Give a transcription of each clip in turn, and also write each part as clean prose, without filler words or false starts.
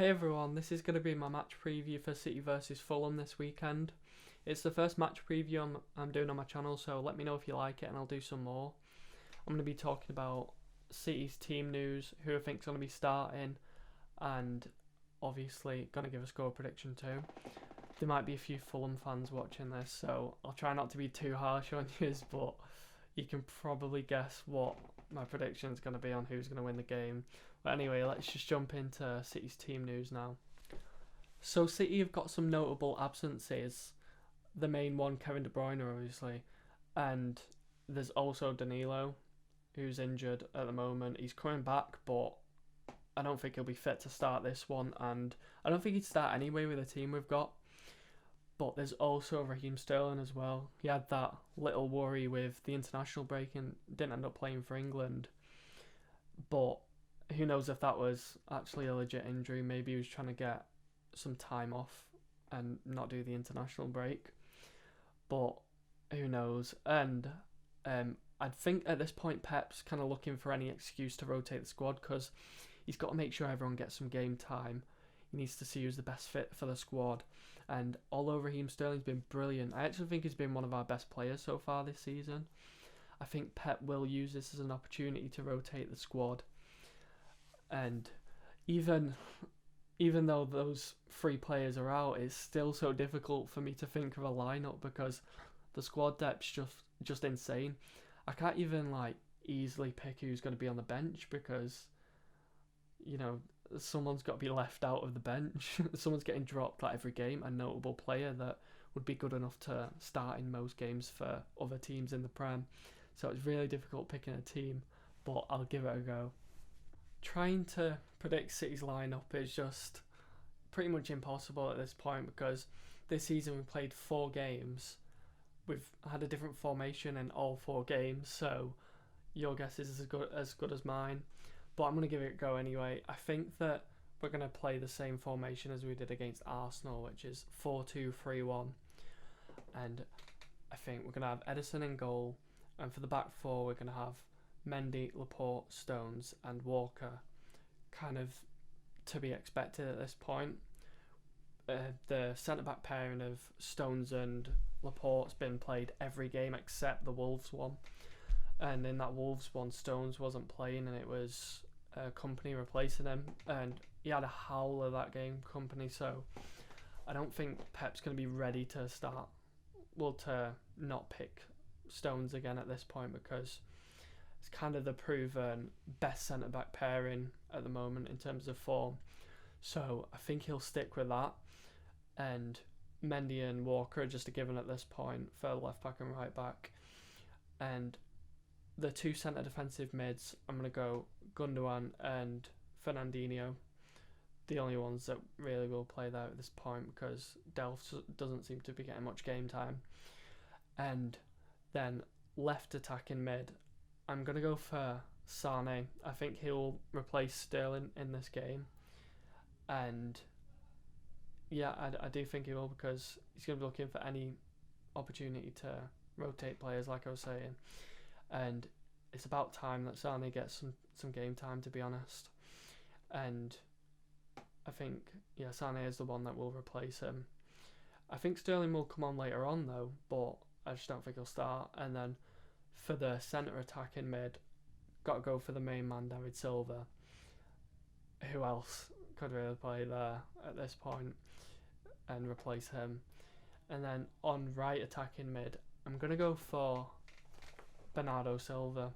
Hey everyone, this is going to be my match preview for City versus Fulham this weekend. It's the first match preview I'm doing on my channel, so let me know if you like it and I'll do some more. I'm going to be talking about City's team news, who I think's going to be starting, and obviously going to give a score prediction too. There might be a few Fulham fans watching this, so I'll try not to be too harsh on you, but you can probably guess what my prediction is going to be on who's going to win the game. But anyway, let's just jump into City's team news now. So City have got some notable absences. The main one, Kevin De Bruyne, obviously, and there's also Danilo, who's injured at the moment. He's coming back, but I don't think he'll be fit to start this one, and I don't think he'd start anyway with the team we've got. But there's also Raheem Sterling as well. He had that little worry with the international break and didn't end up playing for England. But who knows if that was actually a legit injury. Maybe he was trying to get some time off and not do the international break. But who knows. And I think at this point Pep's kind of looking for any excuse to rotate the squad, because he's got to make sure everyone gets some game time. He needs to see who's the best fit for the squad. And although Raheem Sterling's been brilliant, I actually think he's been one of our best players so far this season. I think Pep will use this as an opportunity to rotate the squad. And even though those three players are out, it's still so difficult for me to think of a lineup because the squad depth's just insane. I can't even easily pick who's going to be on the bench because, you know, someone's got to be left out of the bench. Someone's getting dropped every game, a notable player that would be good enough to start in most games for other teams in the Prem. So it's really difficult picking a team, but I'll give it a go. Trying to predict City's lineup is just pretty much impossible at this point because this season we played 4 games. We've had a different formation in all 4 games, so your guess is as good as mine. But I'm going to give it a go anyway. I think that we're going to play the same formation as we did against Arsenal, which is 4-2-3-1. And I think we're going to have Edison in goal. And for the back 4, we're going to have Mendy, Laporte, Stones and Walker. Kind of to be expected at this point. The centre-back pairing of Stones and Laporte's been played every game except the Wolves one. And in that Wolves one, Stones wasn't playing and it was Company replacing him. And he had a howler that game, Company. So I don't think Pep's going to be ready to start, to not pick Stones again at this point because it's kind of the proven best centre-back pairing at the moment in terms of form. So I think he'll stick with that. And Mendy and Walker are just a given at this point for left back and right back. And the 2 centre defensive mids, I'm going to go Gundogan and Fernandinho. The only ones that really will play there at this point because Delph doesn't seem to be getting much game time. And then left attacking mid, I'm going to go for Sane. I think he'll replace Sterling in this game. And yeah, I do think he will because he's going to be looking for any opportunity to rotate players, like I was saying. And it's about time that Sane gets some game time, to be honest. And I think, Sane is the one that will replace him. I think Sterling will come on later on, though, but I just don't think he'll start. And then for the centre attacking mid, got to go for the main man, David Silva. Who else could really play there at this point and replace him? And then on right attacking mid, I'm going to go for Bernardo Silva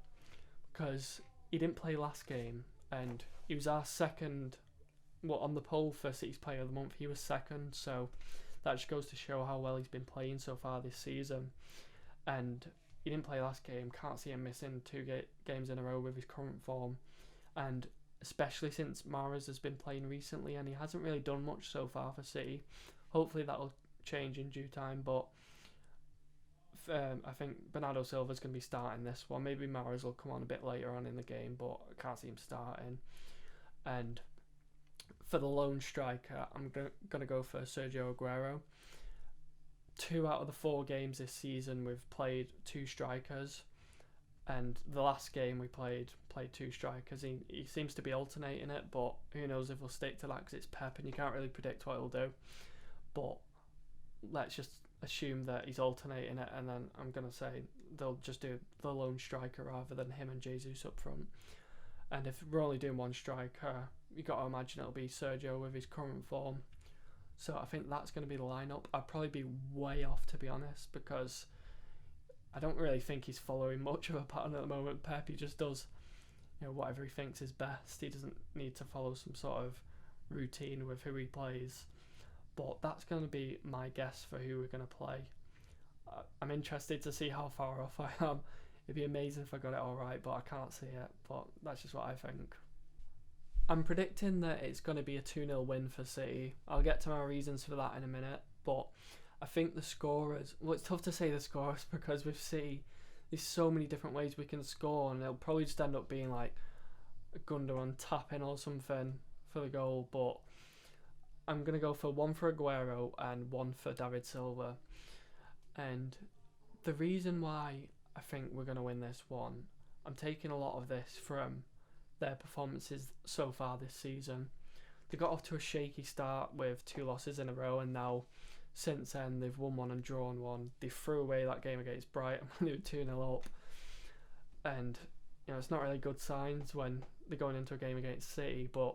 because he didn't play last game and he was our second, on the poll for City's Player of the Month, he was second, so that just goes to show how well he's been playing so far this season. And he didn't play last game, can't see him missing 2 games in a row with his current form, and especially since Mahrez has been playing recently and he hasn't really done much so far for City. Hopefully that'll change in due time, but I think Bernardo Silva's going to be starting this one. Maybe Mahrez will come on a bit later on in the game, but I can't see him starting. And for the lone striker, I'm going to go for Sergio Aguero. 2 out of the 4 games this season we've played 2 strikers, And the last game we played two strikers. He seems to be alternating it, but who knows if he'll stick to that because it's Pep and you can't really predict what he'll do. But let's just assume that he's alternating it, and then I'm going to say they'll just do the lone striker rather than him and Jesus up front. And if we're only doing one striker, you got to imagine it'll be Sergio with his current form. So I think that's going to be the lineup. I'd probably be way off, to be honest, because I don't really think he's following much of a pattern at the moment. Pep, he just does, whatever he thinks is best. He doesn't need to follow some sort of routine with who he plays. But that's going to be my guess for who we're going to play. I'm interested to see how far off I am. It'd be amazing if I got it all right, but I can't see it. But that's just what I think. I'm predicting that it's going to be a 2-0 win for City. I'll get to my reasons for that in a minute. But I think the scorers... Well, it's tough to say the scorers because with City, there's so many different ways we can score, and it'll probably just end up being like a Gundogan tap-in or something for the goal. But I'm going to go for one for Aguero and one for David Silva. And the reason why I think we're going to win this one, I'm taking a lot of this from their performances so far this season. They got off to a shaky start with 2 losses in a row, and now since then they've won 1 and drawn 1. They threw away that game against Brighton when they were 2-0 up. And it's not really good signs when they're going into a game against City, but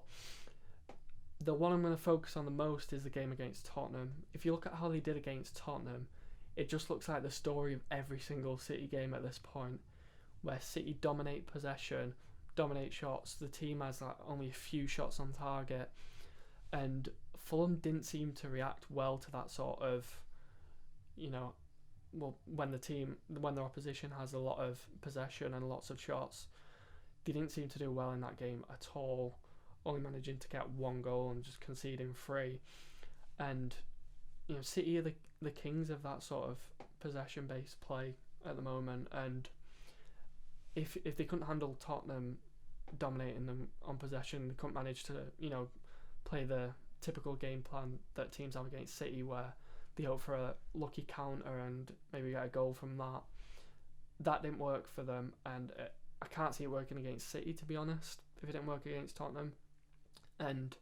the one I'm going to focus on the most is the game against Tottenham. If you look at how they did against Tottenham, it just looks like the story of every single City game at this point, where City dominate possession, dominate shots. The team has only a few shots on target, and Fulham didn't seem to react well to that sort of, when the opposition has a lot of possession and lots of shots, they didn't seem to do well in that game at all, only managing to get 1 goal and just conceding 3. And City are the kings of that sort of possession-based play at the moment, and if they couldn't handle Tottenham dominating them on possession, they couldn't manage to play the typical game plan that teams have against City, where they hope for a lucky counter and maybe get a goal from that. That didn't work for them, and I can't see it working against City, to be honest, if it didn't work against Tottenham. And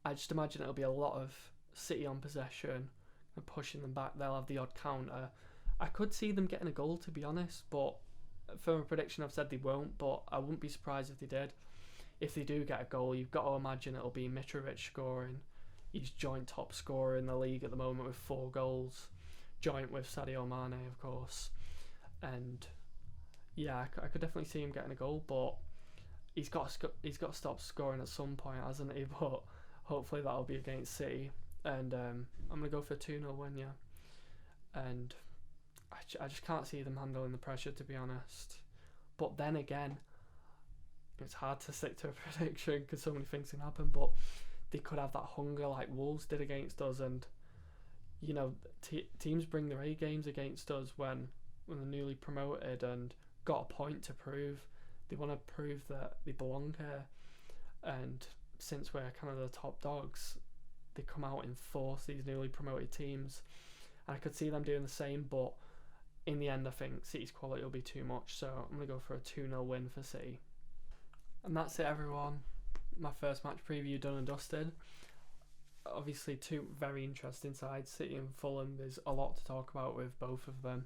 I just imagine it'll be a lot of City on possession and pushing them back. They'll have the odd counter. I could see them getting a goal, to be honest, but for a prediction I've said they won't, but I wouldn't be surprised if they did. If they do get a goal, you've got to imagine it'll be Mitrovic scoring. He's joint top scorer in the league at the moment with 4 goals, joint with Sadio Mane, of course. And yeah, I could definitely see him getting a goal, but he's got to stop scoring at some point, hasn't he? But hopefully that'll be against City. And I'm going to go for a 2-0 win, yeah. And I just can't see them handling the pressure, to be honest. But then again, it's hard to stick to a prediction because so many things can happen. But they could have that hunger like Wolves did against us. And, teams bring their A games against us when they're newly promoted and got a point to prove. They want to prove that they belong here. And since we're kind of the top dogs, they come out in force, these newly promoted teams. And I could see them doing the same, but in the end I think City's quality will be too much, so I'm going to go for a 2-0 win for City. And that's it, everyone. My first match preview done and dusted. Obviously 2 very interesting sides, City and Fulham. There's a lot to talk about with both of them.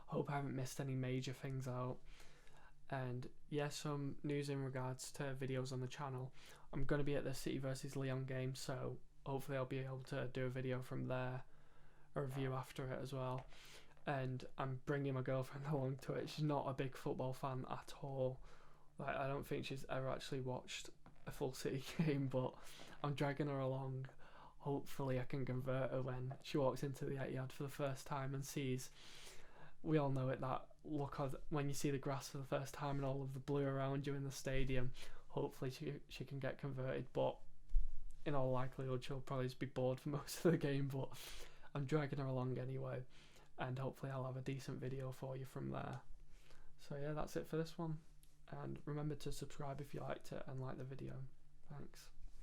Hope I haven't missed any major things out. And yeah, some news in regards to videos on the channel. I'm going to be at the City versus Lyon game, so hopefully I'll be able to do a video from there, a review after it as well. And I'm bringing my girlfriend along to it. She's not a big football fan at all. I don't think she's ever actually watched a full City game, but I'm dragging her along. Hopefully I can convert her when she walks into the Etihad for the first time and sees, we all know it, that look of when you see the grass for the first time and all of the blue around you in the stadium. Hopefully she can get converted, but in all likelihood she'll probably just be bored for most of the game, but I'm dragging her along anyway, and hopefully I'll have a decent video for you from there. So yeah, that's it for this one, and remember to subscribe if you liked it and like the video. Thanks.